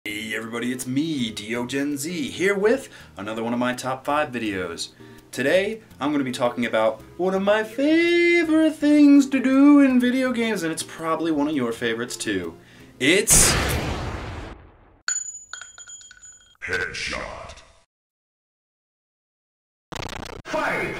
Hey everybody, it's me, DeoGenZ, here with another one of my top 5 videos. Today, I'm going to be talking about one of my favorite things to do in video games, and it's probably one of your favorites too. It's... headshot. Fight!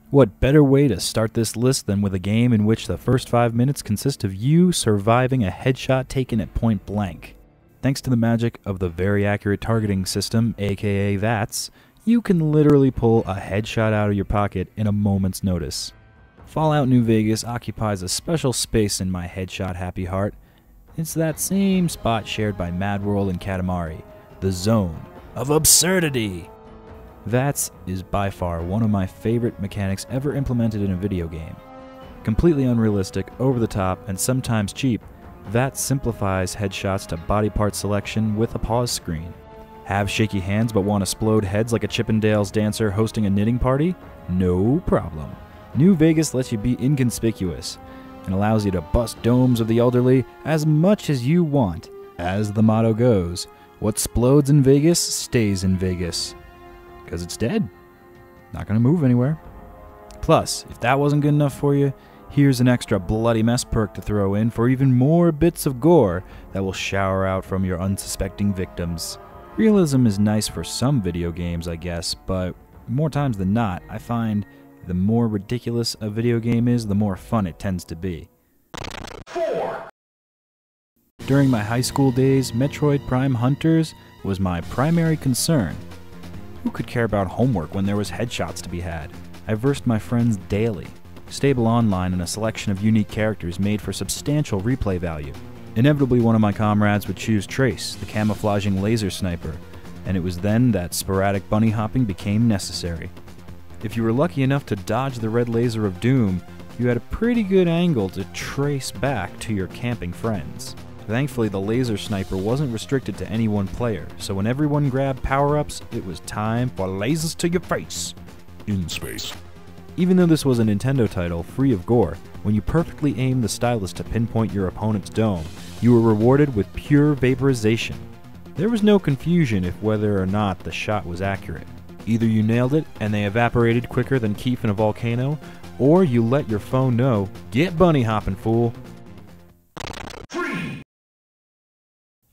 What better way to start this list than with a game in which the first 5 minutes consist of you surviving a headshot taken at point blank. Thanks to the magic of the very accurate targeting system, aka VATS, you can literally pull a headshot out of your pocket in a moment's notice. Fallout New Vegas occupies a special space in my headshot happy heart. It's that same spot shared by Mad World and Katamari, the zone of absurdity. VATS is by far one of my favorite mechanics ever implemented in a video game. Completely unrealistic, over the top, and sometimes cheap, VATS simplifies headshots to body part selection with a pause screen. Have shaky hands but want to explode heads like a Chippendales dancer hosting a knitting party? No problem. New Vegas lets you be inconspicuous and allows you to bust domes of the elderly as much as you want. As the motto goes, what explodes in Vegas stays in Vegas. Because it's dead. Not going to move anywhere. Plus, if that wasn't good enough for you, here's an extra bloody mess perk to throw in for even more bits of gore that will shower out from your unsuspecting victims. Realism is nice for some video games, I guess, but more times than not, I find the more ridiculous a video game is, the more fun it tends to be. 4. During my high school days, Metroid Prime Hunters was my primary concern. Who could care about homework when there was headshots to be had? I versed my friends daily. Stable online and a selection of unique characters made for substantial replay value. Inevitably, one of my comrades would choose Trace, the camouflaging laser sniper, and it was then that sporadic bunny hopping became necessary. If you were lucky enough to dodge the red laser of doom, you had a pretty good angle to trace back to your camping friends. Thankfully, the laser sniper wasn't restricted to any one player, so when everyone grabbed power-ups, it was time for lasers to your face. In space. Even though this was a Nintendo title, free of gore, when you perfectly aimed the stylus to pinpoint your opponent's dome, you were rewarded with pure vaporization. There was no confusion if whether or not the shot was accurate. Either you nailed it and they evaporated quicker than Keef in a volcano, or you let your foe know, "Get bunny hopping, fool."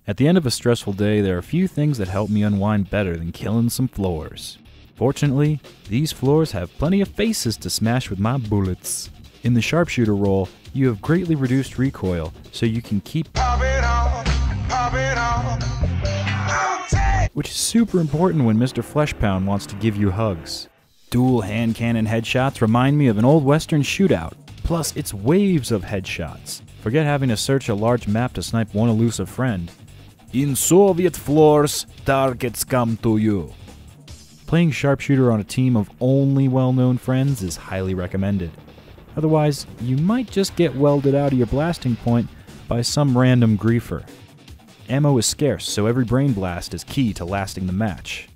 At the end of a stressful day, there are few things that help me unwind better than killing some floors. Fortunately, these floors have plenty of faces to smash with my bullets. In the sharpshooter role, you have greatly reduced recoil, so you can keep which is super important when Mr. Fleshpound wants to give you hugs. Dual hand cannon headshots remind me of an old western shootout, plus it's waves of headshots. Forget having to search a large map to snipe one elusive friend. In Soviet floors, targets come to you. Playing sharpshooter on a team of only well-known friends is highly recommended. Otherwise, you might just get welded out of your blasting point by some random griefer. Ammo is scarce, so every brain blast is key to lasting the match.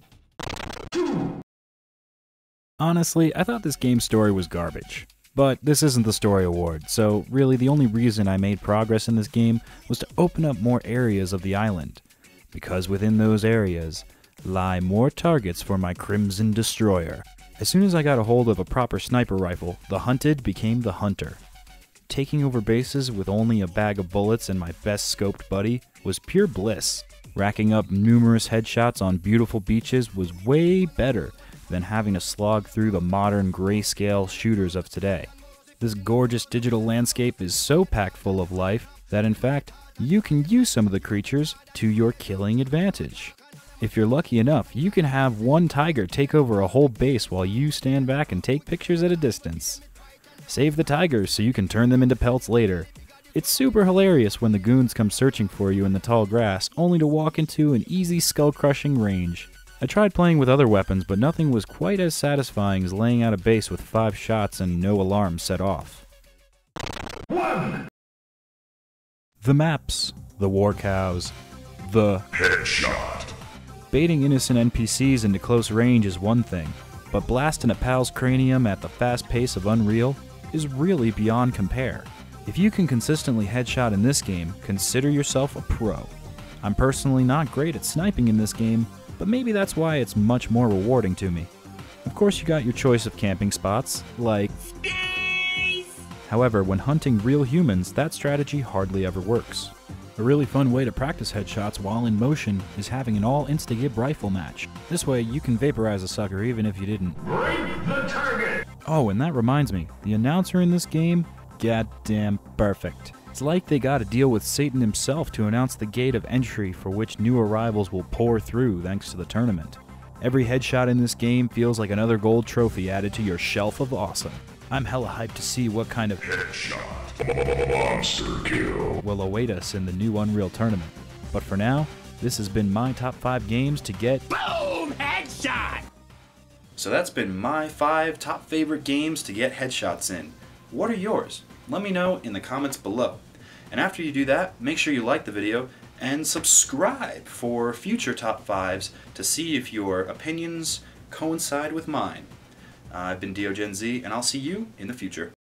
Honestly, I thought this game's story was garbage. But this isn't the story award, so really the only reason I made progress in this game was to open up more areas of the island, because within those areas lie more targets for my Crimson Destroyer. As soon as I got a hold of a proper sniper rifle, the hunted became the hunter. Taking over bases with only a bag of bullets and my best scoped buddy was pure bliss. Racking up numerous headshots on beautiful beaches was way better than having to slog through the modern grayscale shooters of today. This gorgeous digital landscape is so packed full of life that in fact, you can use some of the creatures to your killing advantage. If you're lucky enough, you can have one tiger take over a whole base while you stand back and take pictures at a distance. Save the tigers so you can turn them into pelts later. It's super hilarious when the goons come searching for you in the tall grass, only to walk into an easy skull-crushing range. I tried playing with other weapons, but nothing was quite as satisfying as laying out a base with 5 shots and no alarm set off. 1. The maps, the war cows, the headshot. Baiting innocent NPCs into close range is one thing, but blasting a pal's cranium at the fast pace of Unreal is really beyond compare. If you can consistently headshot in this game, consider yourself a pro. I'm personally not great at sniping in this game, but maybe that's why it's much more rewarding to me. Of course you got your choice of camping spots, like space! However, when hunting real humans, that strategy hardly ever works. A really fun way to practice headshots while in motion is having an all-insta-gib rifle match. This way you can vaporize a sucker even if you didn't. Break the target! Oh, and that reminds me, the announcer in this game, goddamn perfect. It's like they got to deal with Satan himself to announce the gate of entry for which new arrivals will pour through thanks to the tournament. Every headshot in this game feels like another gold trophy added to your shelf of awesome. I'm hella hyped to see what kind of headshot monster kill will await us in the new Unreal tournament. But for now, this has been my top 5 games to get BOOM! Headshot! So that's been my 5 top favorite games to get headshots in. What are yours? Let me know in the comments below. And after you do that, make sure you like the video and subscribe for future top 5s to see if your opinions coincide with mine. I've been DeoGenZ, and I'll see you in the future.